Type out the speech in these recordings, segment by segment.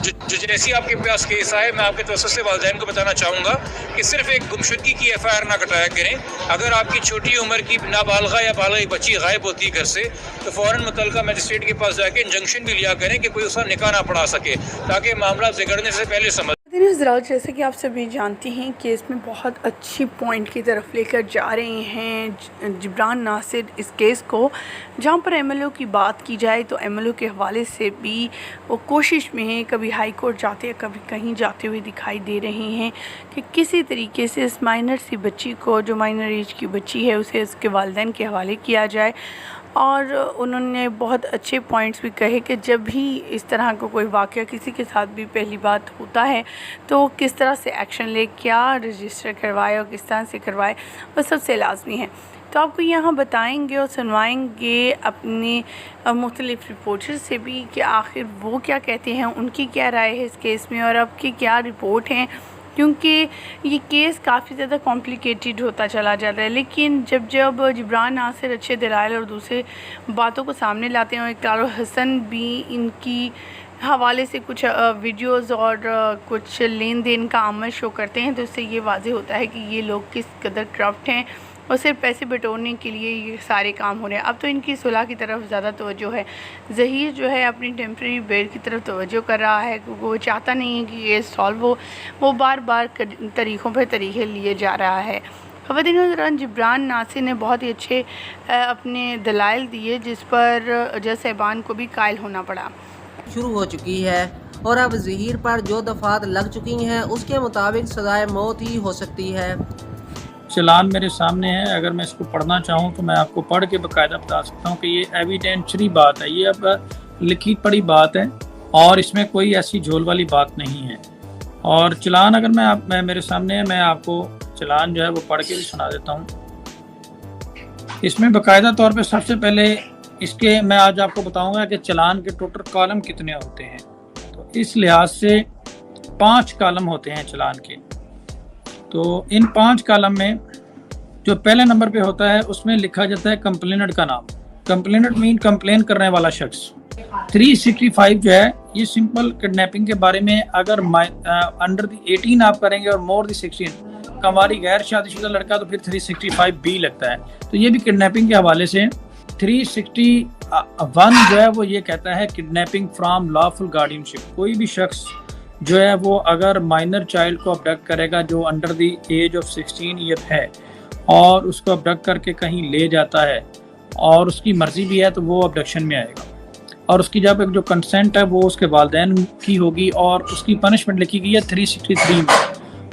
जो जैसी आपके पास केस आए, मैं आपके तवज्जुह से वालिदैन को बताना चाहूँगा कि सिर्फ एक गुमशुदगी की FIR ना कटाया करें। अगर आपकी छोटी उम्र की नाबालगा या बालिग बच्ची गायब होती है घर से, तो फ़ौरन मुतल्लिका मजिस्ट्रेट के पास जाके इंजंक्शन भी लिया करें कि कोई उसका निकाह ना पढ़ा सके, ताकि मामला बिगड़ने से पहले समझ। हज़रात, जैसे कि आप सभी जानते हैं कि इसमें बहुत अच्छी पॉइंट की तरफ लेकर जा रहे हैं जिब्रान नासिर इस केस को, जहां पर MLO की बात की जाए तो MLO के हवाले से भी वो कोशिश में है, कभी हाई कोर्ट जाते हैं कभी कहीं जाते हुए दिखाई दे रहे हैं कि किसी तरीके से इस माइनर सी बच्ची को, जो माइनर एज की बच्ची है, उसे उसके वालिदैन के हवाले किया जाए। और उन्होंने बहुत अच्छे पॉइंट्स भी कहे कि जब भी इस तरह का कोई वाक़या किसी के साथ भी पहली बात होता है तो किस तरह से एक्शन ले, क्या रजिस्टर करवाए और किस तरह से करवाए, वो सबसे लाजमी है। तो आपको यहाँ बताएंगे और सुनवाएंगे अपने मुख्तलिफ़ रिपोर्टर्स से भी कि आखिर वो क्या कहते हैं, उनकी क्या राय है इस केस में और अब की क्या रिपोर्ट हैं, क्योंकि ये केस काफ़ी ज़्यादा कॉम्प्लिकेटेड होता चला जाता है। लेकिन जब जिब्रान नासिर अच्छे दलाइल और दूसरे बातों को सामने लाते हैं और इक़रार हसन भी इनकी हवाले से कुछ वीडियोज़ और कुछ लेन देन का अमल शो करते हैं, तो इससे ये वाज़ेह होता है कि ये लोग किस कदर करप्ट हैं और सिर्फ पैसे बटोरने के लिए ये सारे काम हो रहे हैं। अब तो इनकी सुलह की तरफ ज़्यादा तवज्जो है। ज़हीर जो है अपनी टेम्प्रेरी बेल की तरफ तवज्जो कर रहा है, क्योंकि वो चाहता नहीं है कि ये सॉल्व हो। वो बार बार तरीक़ों पर तरीक़े लिए जा रहा है। ख़वातीन के दौरान जिब्रान नासिर ने बहुत ही अच्छे अपने दलाइल दिए, जिस पर जज साहिबान को भी कायल होना पड़ा। शुरू हो चुकी है और अब ज़हीर पर जो दफ़ात लग चुकी हैं उसके मुताबिक सज़ाए मौत ही हो सकती है। चलान मेरे सामने है, अगर मैं इसको पढ़ना चाहूँ तो मैं आपको पढ़ के बाकायदा बता सकता हूँ कि ये एविडेंशरी बात है, ये अब लिखी पढ़ी बात है और इसमें कोई ऐसी झोल वाली बात नहीं है। और चलान अगर मैं मेरे सामने है, मैं आपको चलान जो है वो पढ़ के भी सुना देता हूँ। इसमें बाकायदा तौर पे सबसे पहले इसके मैं आज आपको बताऊंगा कि चलान के टोटल कॉलम कितने होते हैं। तो इस लिहाज से 5 कॉलम होते हैं चलान के। तो इन 5 कॉलम में जो पहले नंबर पे होता है उसमें लिखा जाता है कंप्लेनेंट का नाम। कंप्लेनेंट मीन कंप्लेन करने वाला शख्स। 365 जो है ये सिंपल किडनैपिंग के बारे में, अगर अंडर द 18 आप करेंगे और मोर द 16 कमारी गैर शादीशुदा लड़का, तो फिर 365B लगता है। तो ये भी किडनैपिंग के हवाले से 361 जो है वो ये कहता है किडनैपिंग फ्रॉम लॉफुल गार्डियनशिप। कोई भी शख्स जो है वो अगर माइनर चाइल्ड को अबडक्ट करेगा जो under the age of 16 year है और उसको अबडक्ट करके कहीं ले जाता है और उसकी मर्जी भी है, तो वो अबडक्शन में आएगा। और उसकी जब एक जो कंसेंट है वो उसके वालिदैन की होगी और उसकी पनिशमेंट लिखी गई है 363 में।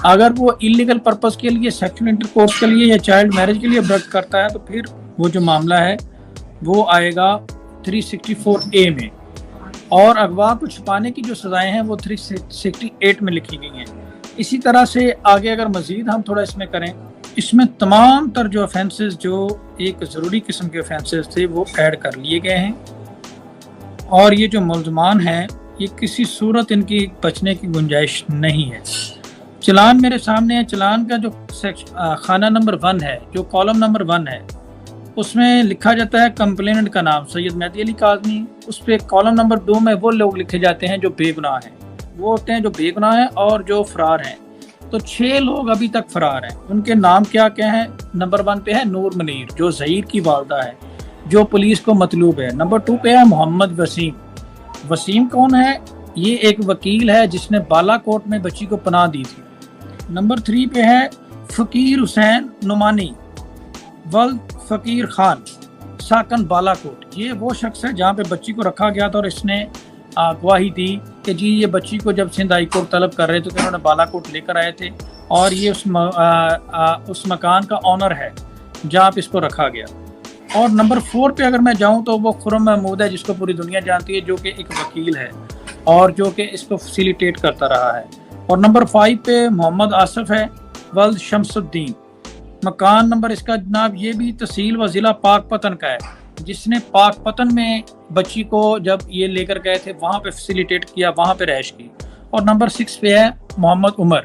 अगर वो इलीगल पर्पज़ के लिए, सेक्सुअल इंटरकोर्स के लिए या चाइल्ड मैरिज के लिए अबडक्ट करता है, तो फिर वो जो मामला है वो आएगा 364A में। और अगवा को छुपाने की जो सज़ाएं हैं वो 368 में लिखी गई हैं। इसी तरह से आगे अगर मज़ीद हम थोड़ा इसमें करें, इसमें तमाम तर जो ऑफेंसेस जो एक ज़रूरी किस्म के ऑफेंसेस थे वो ऐड कर लिए गए हैं। और ये जो मुल्ज़मान हैं ये किसी सूरत इनकी बचने की गुंजाइश नहीं है। चलान मेरे सामने है। चलान का जो खाना नंबर 1 है, जो कॉलम नंबर 1 है, उसमें लिखा जाता है कंप्लेनेंट का नाम सैयद मेहदी अली काज़मी। उस पर कॉलम नंबर 2 में वो लोग लिखे जाते हैं जो बेगुनाह हैं। वो होते हैं जो बेगुनाह हैं और जो फ़रार हैं। तो 6 लोग अभी तक फ़रार हैं। उनके नाम क्या क्या हैं? नंबर 1 पे है नूर मनीर, जो ज़हीर की वालदा है, जो पुलिस को मतलूब है। नंबर 2 पे है मोहम्मद वसीम। वसीम कौन है? ये एक वकील है जिसने बालाकोट में बच्ची को पनाह दी थी। नंबर 3 पे है फ़कीर हुसैन नुमानी वल्द फ़कीर खान साकन बालाकोट। ये वो शख्स है जहाँ पे बच्ची को रखा गया था और इसने गवाही दी कि जी ये बच्ची को जब सिंध हाई कोर्ट तलब कर रहे थे तो इन्होंने बालाकोट लेकर आए थे और ये उस मकान का ऑनर है जहाँ पे इसको रखा गया। और नंबर 4 पे अगर मैं जाऊँ तो वो खुर्रम महमूद है, जिसको पूरी दुनिया जानती है, जो कि एक वकील है और जो कि इसको फैसिलिटेट करता रहा है। और नंबर 5 पे मोहम्मद आसिफ है वल्द शमसुद्दीन। मकान नंबर इसका जनाब ये भी तहसील व ज़िला पाकपतन का है, जिसने पाकपतन में बच्ची को जब ये लेकर गए थे वहाँ पे फैसिलिटेट किया, वहाँ पे रहायश की। और नंबर 6 पे है मोहम्मद उमर।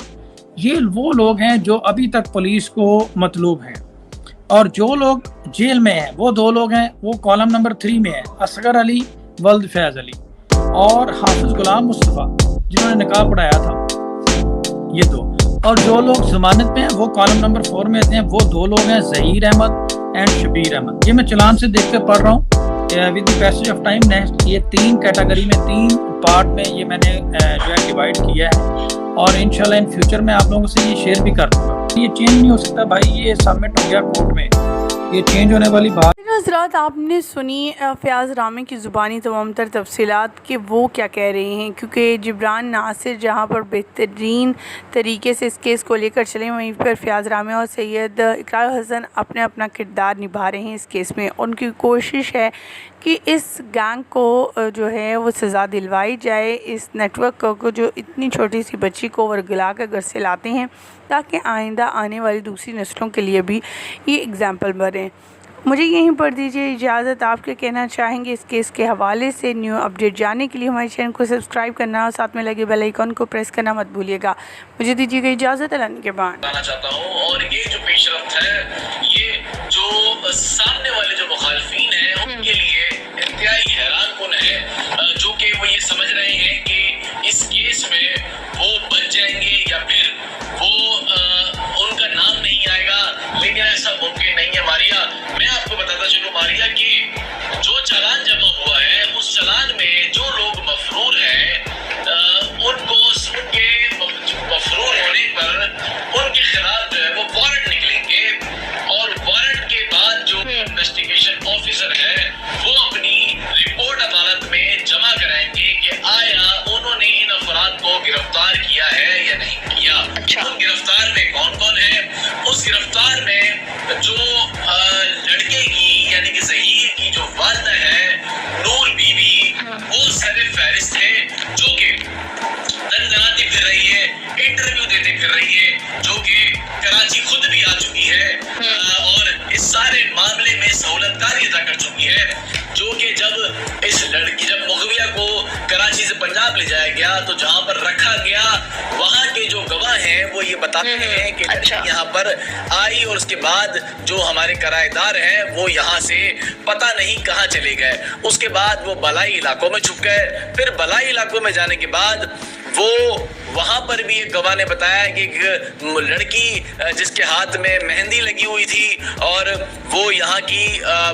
ये वो लोग हैं जो अभी तक पुलिस को मतलूब हैं। और जो लोग जेल में हैं वो 2 लोग हैं, वो कॉलम नंबर 3 में है, असगर अली वल्द फैज़ अली और हाफिज़ गुलाम मुस्तफ़ा। जिन्होंने निकाह पढ़ाया था, ये दो। और जो लोग जमानत पे हैं वो कॉलम नंबर 4 में आते हैं, वो 2 लोग हैं, ज़हीर अहमद एंड शबीर अहमद। ये मैं चलान से देख कर पढ़ रहा हूँ with the passage of time. Next ये 3 कैटेगरी में 3 पार्ट में ये मैंने जो है डिवाइड किया है, और इंशाल्लाह इन फ्यूचर में आप लोगों से ये शेयर भी कर दूँगा। ये चेंज नहीं हो सकता भाई, ये सबमिट हो गया कोर्ट में, ये चेंज होने वाली बात। हज़रात आपने सुनी फ़याज़ रामी की ज़ुबानी तमाम तर तफसीलात कि वो क्या कह रहे हैं, क्योंकि जिब्रान नासिर जहाँ पर बेहतरीन तरीके से इस केस को लेकर चले, वहीं पर फ़याज़ रामी और सैयद इकरार हसन अपना किरदार निभा रहे हैं इस केस में। उनकी कोशिश है कि इस गैंग को जो है वो सज़ा दिलवाई जाए, इस नेटवर्क को जो इतनी छोटी सी बच्ची को वर्गला कर घर से लाते हैं, ताकि आइंदा आने वाली दूसरी नस्लों के लिए भी ये एग्ज़ाम्पल बने। मुझे यहीं पर दीजिए इजाज़त। आप क्या कहना चाहेंगे इस केस के हवाले से? न्यू अपडेट जानने के लिए हमारे चैनल को सब्सक्राइब करना और साथ में लगे बेल आइकन को प्रेस करना मत भूलिएगा। मुझे दीजिएगा इजाज़त। अल्लाह के बाद बताना चाहता हूँ, और ये जो पेशरफ्त है, ये जो सामने वाले जो मुखालफीन हैं उनके लिए इंतहाई हैरान कुन है, जो कि वो ये समझ रहे हैं कि इस केस में वो बच जाएंगे या फिर वो उनका नाम नहीं आएगा, लेकिन ऐसा मुमकिन नहीं है मारिया। मैं आपको बताता चलूँ मारिया कि जो चालान जमा हुआ है, उस चालान में जो लोग मफरूर हैं उनको उनके मफरूर होने पर उनके खिलाफ जो है वो वारंट निकलेंगे, और वारंट के बाद जो इन्वेस्टिगेशन ऑफिसर है वो अपनी रिपोर्ट अदालत में जमा कराएंगे कि आया उन्होंने इन अफराद को गिरफ्तार किया है या नहीं किया। उन गिरफ्तार में कौन कौन है? उस गिरफ्तार में जो लड़के की यानी कि ज़हीर की जो वालिदा है नूर बीबी, वो सर फहरिस्त है, जो कि दंदनाती फिर रही है, इंटरव्यू देते फिर रही है, जो कि कराची खुद भी आ चुकी है और इस सारे मामले में सहूलतकारी अदा कर चुकी है, जो कि जब इस लड़की जब मुगविया को कराची से पंजाब ले जाया गया तो जहाँ पर रखा गया वहाँ के जो गवाह हैं वो ये बताते हैं कि लड़की यहाँ पर आई और उसके बाद जो हमारे किराएदार हैं वो यहाँ से पता नहीं कहाँ चले गए। उसके बाद वो बलाई इलाकों में छुप गए। फिर बलाई इलाकों में जाने के बाद वो वहाँ पर भी एक गवाह ने बताया कि एक लड़की जिसके हाथ में मेहंदी लगी हुई थी और वो यहाँ की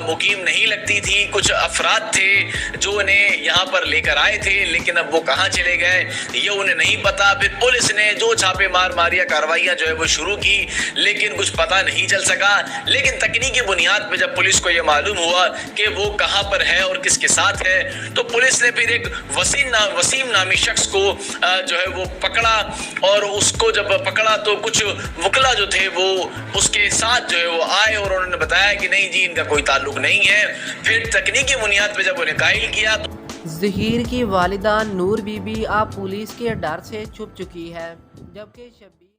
मुकीम नहीं लगती थी, कुछ अफराद थे जो उन्हें यहाँ पर लेकर आए थे, लेकिन अब वो कहाँ चले गए ये उन्हें नहीं पता। फिर पुलिस ने जो छापे मारिया कार्रवाइयाँ जो है वो शुरू की, लेकिन कुछ पता नहीं चल सका। लेकिन तकनीकी बुनियाद पे जब पुलिस को ये मालूम हुआ कि वो कहाँ पर है और किसके साथ है, तो पुलिस ने फिर एक वसीम नामी शख्स को जो है वो पकड़ा, और उसको जब पकड़ा तो कुछ वकला जो थे वो उसके साथ जो है वो आए और उन्होंने बताया कि नहीं जी इनका कोई ताल्लुक नहीं है। फिर तकनीकी बुनियाद पे जब उन्हें कायल किया तो ज़हीर की वालिदा नूर बीबी अब पुलिस के डर से छुप चुकी है, जबकि शबीर